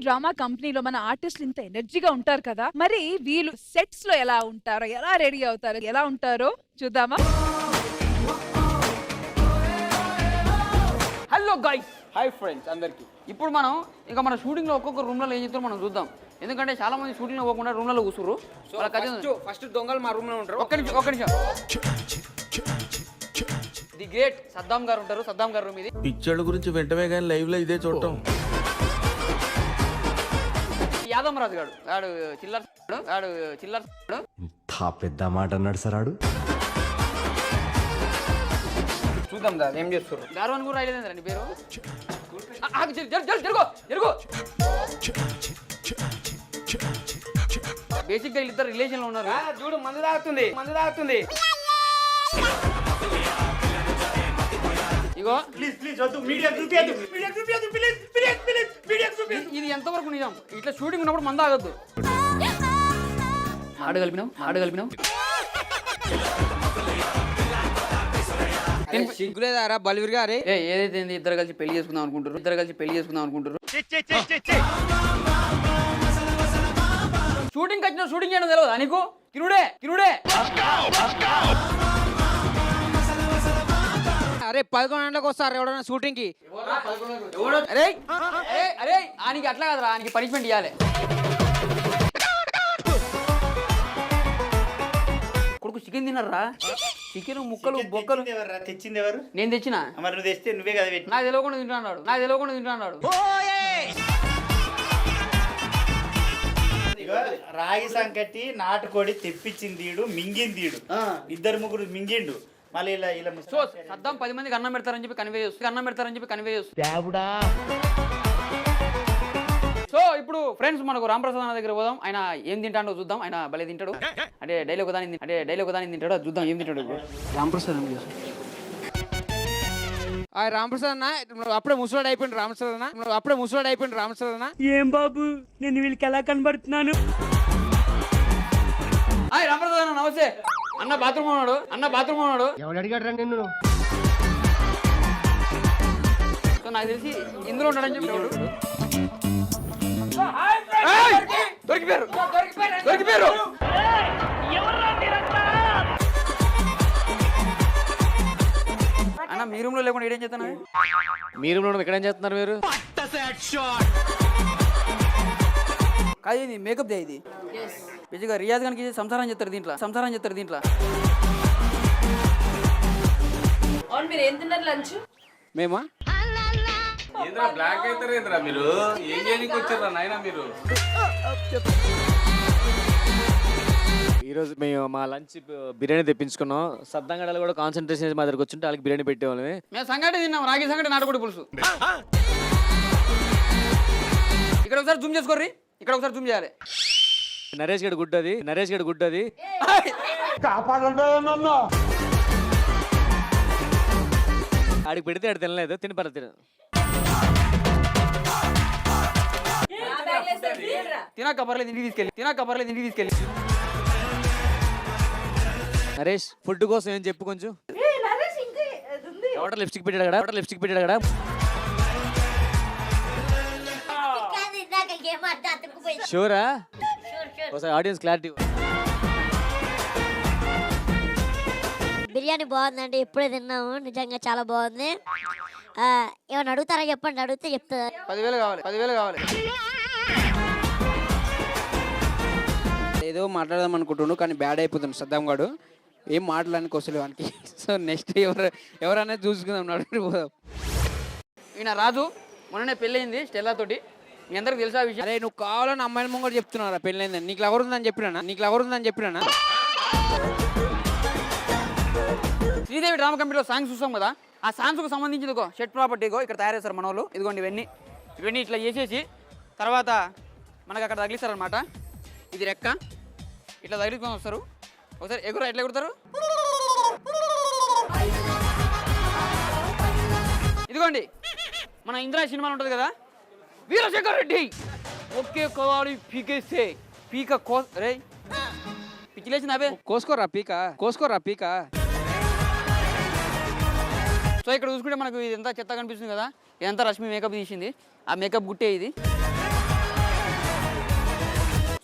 Drama కంపెనీలో మన ఆర్టిస్టులు ఇంత ఎనర్జీగా ఉంటారు కదా, మరి వీళ్ళు సెట్స్ లో ఎలా ఉంటారో, ఎలా రెడీ అవుతారో, ఎలా ఉంటారో చూద్దామా? హలో గైస్, హాయ్ ఫ్రెండ్స్ అందరికి. ఇప్పుడు మనం ఇంకా మన షూటింగ్ లో ఒక్కొక్క రూమ్ లో ఏం చేస్తారో మనం చూద్దాం. ఎందుకంటే చాలా మంది షూటింగ్ లో పోకుండా రూమ్ లో కూర్చురు. ఫస్ట్ దొంగలు మా రూమ్ లో ఉంటారు. ఒక్క నిమిషం. ది గ్రేట్ సద్దాం గారు ఉంటారు. సద్దాం గారు రూమ్ ఇది. పిక్చర్ల గురించి వెంటనే కానీ లైవ్ లో ఇదే చూడటం. యాదవ్ రాజు గారు ఆడు చిల్లర్ పెద్ద మాట అన్నాడు సార్ ఆడు. చూద్దాం దా ఏం చేస్తారు. గార్వన్ కూడా రాయలేదండి నీ పేరు. జరుగు. బేసిక్ గా ఇద్దరు రిలేషన్ లో ఉన్నారు. చూడు మందు తాగుతుంది. ఇగో ప్లీజ్ వద్దు, మీడియా చూపియద్దు. ఇది ఎంతవరకు నిజం? ఇట్లా షూటింగ్ ఉన్నప్పుడు మంద ఆగొద్దు. ఆడు కలిపినావు. సిగ్గులేదారా బలివిర్ గారే? ఏదైతే ఇద్దరు కలిసి పెళ్లి చేసుకుందాం అనుకుంటారు. షూటింగ్ వచ్చిన షూటింగ్ చేయడం తెలియదు నీకు? కిరుడే అరే 11 గంటలకు వస్తారు ఎవడన్నా షూటింగ్ కి. అరే ఆనికి అట్లా కదరా, ఆనికి పనిష్మెంట్ ఇవ్వాలి. కొడుకు చికెన్ తిన్నారా? చికెన్ ముక్కలు బొక్కలు తెచ్చింది ఎవరు? నేను తెచ్చినా. మరి నువ్వు తెస్తే నువ్వే కదా పెట్టి. నాకు తెలియకుండా తింటున్నాడు. రాగి సంకటి నాటుకోడి తెప్పించింది మింగింది ఇద్దరు ముగ్గురు మింగిండు. మళ్ళీ ఇలా సో సద్దాం 10 మందికి అన్నం పెడతారని చెప్పి కన్వే చేస్తుంది. సో ఇప్పుడు ఫ్రెండ్స్ మనకు రామప్రసాద్ అన్న దగ్గర పోదాం. ఆయన ఏం తింటాడో చూద్దాం. ఆయన భలే తింటాడు. అంటే డైలాగ్ దాని తింటాడో చూద్దాం. ఏం తింటాడు ఇప్పుడు రామప్రసాద్ అన్న? రామప్రసాద్ అన్న అప్పుడే ముసలాడు అయిపోయింది. రామప్రసాద్ అన్న ఏం బాబు నేను వీళ్ళకి ఎలా కనబడుతున్నాను? రామప్రసాద్ అన్న నమస్తే. అన్న బాత్రూమ్ ఉన్నాడు. ఎవడు అడిగాడు నిన్ను? సో నాకు తెలిసి ఇందులో ఉంటాడని చెప్పి దొరికిపోయారు. అన్న మీ రూమ్ లో లేకుండా ఏం చేస్తాను? మీ రూమ్ లో ఎక్కడేం చేస్తున్నారు మీరు? కాదు ఇది మేకప్ డే. ఇది బేసిక్గా రియాజ్ గానికి సంసారం చేస్తారు దీంట్లో. మీరు ఏం తిన్నారు లంచ్? మేమా బ్లాక్ అవుతారేంద్రా మీరు? ఏం చేయడానికి వచ్చారా నాయనా మీరు? ఈరోజు మేము మా లంచ్ బిర్యానీ తెప్పించుకున్నాం. సద్దంగడలు కూడా కాన్సన్ట్రేషన్ మా దగ్గరకు వచ్చింటే వాళ్ళకి బిర్యానీ పెట్టేవాళ్ళమే. మేము సంగటి తిన్నాం. రాగి సంగటి, నాటుకోడి పులుసు. ఇక్కడ ఒకసారి జూమ్ చేసుకోర్రి. చేయాలి. నరేష్ గడ్ గుడ్ అది. ఆడికి పెడితే ఆడు తినలేదు. తిని పర్లేదు. తినాక పర్లేదు ఇంటికి తీసుకెళ్ళి. నరేష్ ఫుడ్ కోసం ఏం చెప్పు కొంచెం. ఎవడ లిప్స్టిక్ పెట్టాడు కదా. షూరా? ఒకసారి ఆడియన్స్ క్లారిటీ. బిర్యానీ బాగుందండి, ఇప్పుడే తిన్నాము. నిజంగా చాలా బాగుంది. ఏమైనా అడుగుతారా చెప్పండి, అడిగితే చెప్తా. 10,000 కావాలి. ఏదో మాట్లాడదాం అనుకుంటుండు కానీ బ్యాడ్ అయిపోతుంది సద్దాం గాడు. ఏం మాట్లాడడానికి వస్తలే వానికి. సో నెక్స్ట్ ఎవరనేది చూసుకుందాం. పోదాం. ఈయన రాజు. మొన్ననే పెళ్ళయింది స్టెల్లా తోటి. మీ అందరికి తెలుసా విషయం? అరే నువ్వు కావాలని అమ్మాయిని ముంగడు చెప్తున్నారా పెళ్ళైందని? నీకు లవర్ ఉందని చెప్పినా? శ్రీదేవి డ్రామా కంపెనీలో సాంగ్స్ చూసాం కదా, ఆ సాంగ్స్కు సంబంధించి షెట్ ప్రాపర్టీ ఇక్కడ తయారు చేస్తారు మన వాళ్ళు. ఇదిగోండి ఇవన్నీ ఇట్లా చేసేసి తర్వాత మనకు అక్కడ తగిలిస్తారనమాట. ఇది రెక్క ఇట్లా తగిలించుకొని వస్తారు. ఒకసారి ఎట్లా ఎగురుతారు? ఇదిగోండి మన ఇంద్రా సినిమాలు ఉంటుంది కదా, వీరశేఖర్ రెడ్డి ఒకే కోవాలి పీకేస్తే రే పిచ్చిలేసింది. అవే కోసుకోరా పీక. సో ఇక్కడ చూసుకుంటే మనకు ఇదంతా చెత్త కనిపిస్తుంది కదా, ఇదంతా రష్మి మేకప్ తీసింది. ఆ మేకప్ గుట్టే ఇది.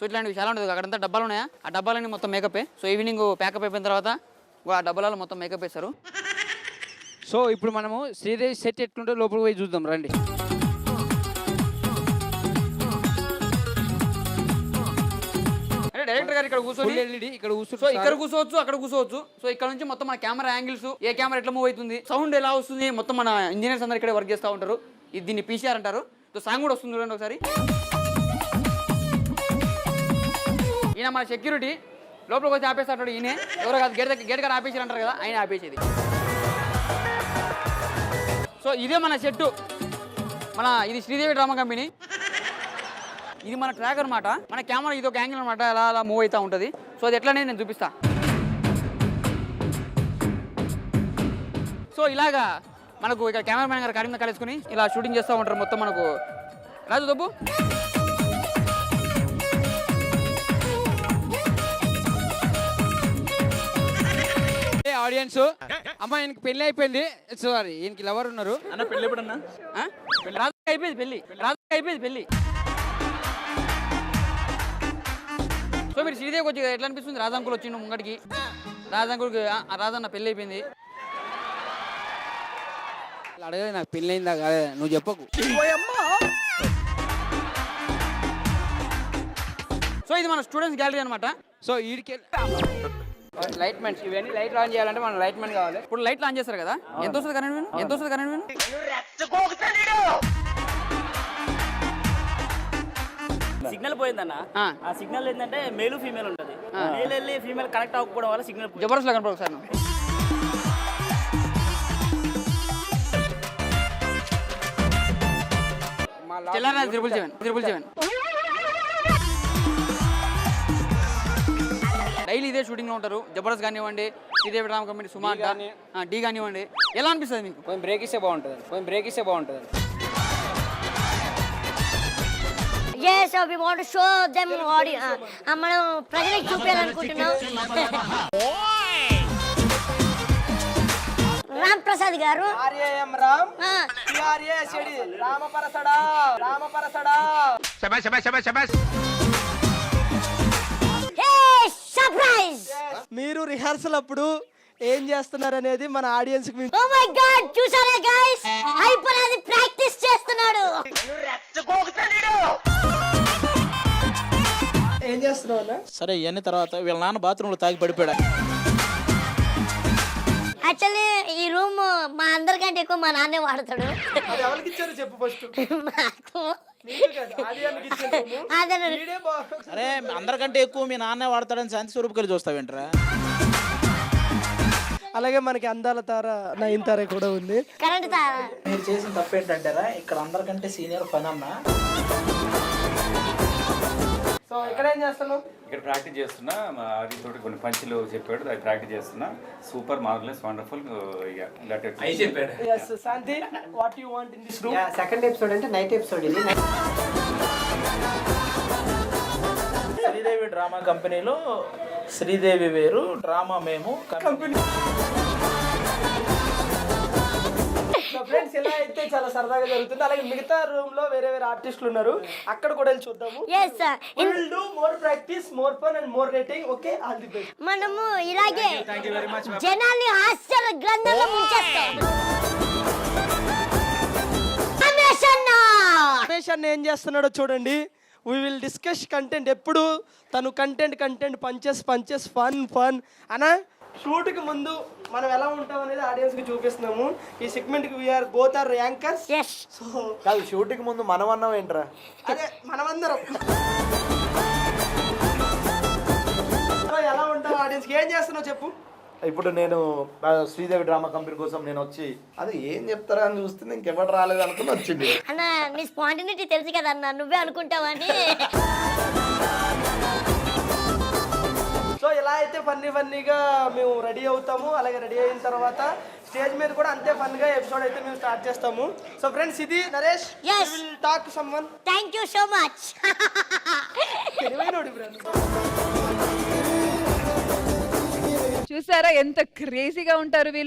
ఇట్లాంటివి చాలా ఉంటుంది. అక్కడంతా డబ్బాలు ఉన్నాయా, ఆ డబ్బాలన్నీ మొత్తం మేకపే. సో ఈవినింగ్ ప్యాకప్ అయిపోయిన తర్వాత ఆ డబ్బాలలో మొత్తం మేకప్ వేస్తారు. సో ఇప్పుడు మనము శ్రీదేవి సెట్ ఎట్లుంటే లోపలికి పోయి చూద్దాం రండి. అంటే డైరెక్టర్ గారు ఇక్కడ కూర్చొని LED ఇక్కడ సో ఇక్కడ కూర్చోవచ్చు, అక్కడ కూర్చోవచ్చు. సో ఇక్కడ నుంచి మొత్తం మన కెమెరా యాంగిల్స్, ఏ కెమెరా ఎట్లా మూవ్ అవుతుంది, సౌండ్ ఎలా వస్తుంది, మొత్తం మన ఇంజనీర్స్ అందరు ఇక్కడే వర్క్ చేస్తూ ఉంటారు. ఇది దీన్ని PCR అంటారు. సో సాంగ్ కూడా వస్తుంది చూడండి ఒకసారి. ఈయన మన సెక్యూరిటీ లోపలికి వచ్చి ఆపేస్తాడు. ఈయన ఎవరో కాదు, గేట్ గారు ఆపేసారు అంటారు కదా, ఆయన ఆపేసేది. సో ఇదే మన సెట్టు, ఇది శ్రీదేవి డ్రామా కంపెనీ. ఇది మన ట్రాక్ అనమాట. మన కెమెరా ఇది ఒక యాంగిల్ అనమాట, అలా అలా మూవ్ అవుతూ ఉంటుంది. సో అది ఎట్లనే నేను చూపిస్తా. సో ఇలాగా మనకు ఇక్కడ కెమెరామ్యాన్ గారు కరీంనగర్ కలుసుకుని ఇలా షూటింగ్ చేస్తూ ఉంటారు. మొత్తం మనకు రాజు దబ్బు ఆడియన్స్ అమ్మ ఈయనకి పెళ్లి అయిపోయింది. సారీ ఈయనకి లవర్ ఉన్నారు. అన్న పెళ్ళి ఎప్పుడన్నా రాజు అయిపోయింది పెళ్ళి, రాజు అయిపోయింది పెళ్ళి. సో మీరు శ్రీదేవికి వచ్చి ఎట్లా అనిపిస్తుంది? రాజంకులు వచ్చిండు ముంగడికి, రాజంకులకి రాజన్న పెళ్ళి అయిపోయింది. అడగదు నాకు పెళ్ళి అయిందా కాదు, నువ్వు చెప్పకు. సో ఇది మన స్టూడెంట్స్ గ్యాలరీ అనమాట. సో వీడికి లైట్ మ్యాన్స్ ఇవన్నీ లైట్ ఆన్ చేయాలంటే మనం లైట్ మ్యాన్ కావాలి. ఇప్పుడు లైట్లు ఆన్ చేస్తారు కదా, ఎంత వస్తుంది కరెంట్? ఎంత వస్తుంది కరెంట్? సిగ్నల్ పోయిందన్న. ఆ సిగ్నల్ ఏంటంటే మేలు ఫీమేల్ ఉంటుంది. మేల్ వెళ్ళి ఫీమేల్ కనెక్ట్ అవ్వకపోవడం వల్ల సిగ్నల్ జబర్దస్త్ లో కనపడు ఒకసారి. తెల్లారి 777 డైలీ ఇదే షూటింగ్ లో ఉంటారు. జబర్దస్త్ కానివ్వండి, శ్రీదేవి డ్రామా కంపెనీ, సుమా డి కానివ్వండి. ఎలా అనిపిస్తుంది మీకు? కొంచెం బ్రేక్ ఇస్తే బాగుంటుంది. Yes, so we want to show them audience. మనం ప్రజలకు చూపించాలనుకుంటున్నాం. రామ్ ప్రసాద్ గారు సర్ప్రైజ్. మీరు రిహార్సల్ అప్పుడు ఏం చేస్తున్నారు అనేది మన ఆడియన్స్ కి ఓ మై గాడ్, చూసారా గైస్, హైపర్ అది ప్రాక్టీస్ చేస్తున్నాడు. ఏం చేస్తున్నావు? సరే ఇవన్నీ తర్వాత వీళ్ళ నాన్న బాత్రూమ్ లో తాగి పడిపోయాడు. యాక్చువల్లీ ఈ రూమ్ మా అందరికంటే ఎక్కువ మా నాన్నే వాడతాడు. ఎవరికి ఇచ్చారు చెప్పు ఫస్ట్. అరే అందరికంటే ఎక్కువ మీ నాన్నే వాడతాడని శాంతి స్వరూపుకెళ్ళి చూస్తావేంట్రా? అలాగే మనకి అందాల తార నయనతార కూడా ఉంది. కరెంట్ తార. మీరు చేసిన తప్పేంటంటారా, ఇక్కడ అందరికంటే సీనియర్ ఫన్ అన్న. సో ఇక్కడ ఏం చేస్తున్నావు? ఇక్కడ ప్రాక్టీస్ చేస్తున్నా. మా ఆది తోటి కొన్ని పంచులు చెప్పాడు, అది ప్రాక్టీస్ చేస్తున్నా. Super marvellous wonderful. yes Shanti, what you want in this room? Second episode అంటే నైట్ ఎపిసోడ్. ఇది శ్రీదేవి డ్రామా కంపెనీలో శ్రీదేవి వేరు, డ్రామా మేము కంపెనీ. ఫ్రెండ్స్ ఇలా అయితే చాలా సరదాగా జరుగుతుంది. అలాగే మిగతా రూమ్ లో వేరే వేరే ఆర్టిస్టులు ఉన్నారు, అక్కడ కూడా వెళ్ళి చూద్దాము. yes sir, we will do more practice, more fun and more rating. okay, all the best. మనము ఇలాగే జనాల్ని హాస్య గ్రంథంలో ముంచేస్తాం. రమేష్ అన్న ఏం చేస్తున్నాడో చూడండి. we will discuss content. ఎప్పుడు తను కంటెంట్ పంచెస్ ఫన్ అన్న. షూట్కి ముందు మనం ఎలా ఉంటాం అనేది ఆడియన్స్ కి చూపిస్తున్నాము. ఈ సెగ్మెంట్ కి we're both our anchors. So కాదు, షూటింగ్ ముందు మనం అన్నాం ఏంట్రా? అదే మనమందరం ఎలా ఉంటాం ఆడియన్స్ కి. ఏం చేస్తున్నావు చెప్పు. ఇప్పుడు నేను శ్రీదేవి డ్రామా కంపెనీ కోసం నేను వచ్చి అది ఏం చెప్తారా అని చూస్తుంది, ఇంకెవరు రాలేదు అనుకుని వచ్చింది. అన్న నీ స్పాంటినిటీ తెలుసు కదా అన్న, నువ్వే అనుకుంటావని. సో ఇలా అయితే ఫన్నీగా మేము రెడీ అవుతాము. అలాగే రెడీ అయిన తర్వాత స్టేజ్ మీద కూడా అంతే ఫన్గా ఎపిసోడ్ అయితే మేము స్టార్ట్ చేస్తాము. సో ఫ్రెండ్స్, ఇది Naresh. Will talk to someone. Thank you so much. చూసారా ఎంత క్రేజీగా ఉంటారు వీళ్ళు.